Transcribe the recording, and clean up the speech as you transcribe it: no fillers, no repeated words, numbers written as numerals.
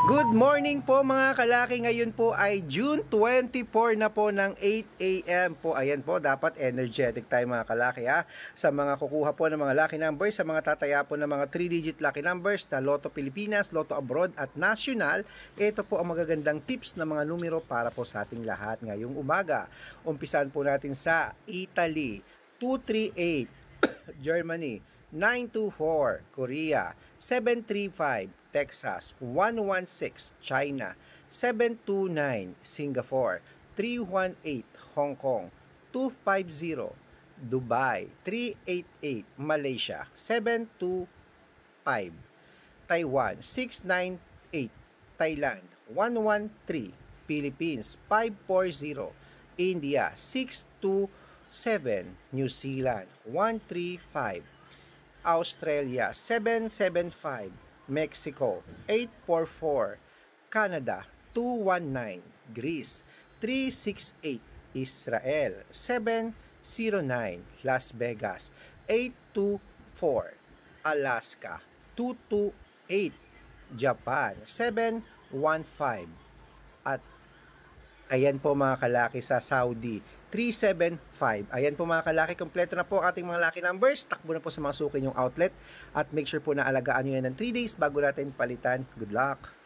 Good morning po mga kalaki. Ngayon po ay June 24 na po ng 8 AM po. Ayan po, dapat energetic tayo mga kalaki ha. Sa mga kukuha po ng mga lucky numbers, sa mga tataya po ng mga 3-digit lucky numbers na Lotto Pilipinas, Lotto Abroad at National, ito po ang magagandang tips na mga numero para po sa ating lahat ngayong umaga. Umpisan po natin sa Italy, 238, Germany, 924, Korea, 735, Texas, 116, China, 729, Singapore, 318, Hong Kong, 250, Dubai, 388, Malaysia, 725, Taiwan, 698, Thailand, 113, Philippines, 540, India, 627, New Zealand, 135, Australia, 775, Mexico, 844, Canada, 219, Greece, 368, Israel, 709, Las Vegas, 824, Alaska, 228, Japan, 715, at ayan po mga kalaki sa Saudi, 375. Ayan po mga kalaki, kompleto na po ang ating mga lucky numbers. Takbo na po sa mga suki yung outlet. At make sure po na alagaan nyo yan ng 3 days bago natin palitan. Good luck!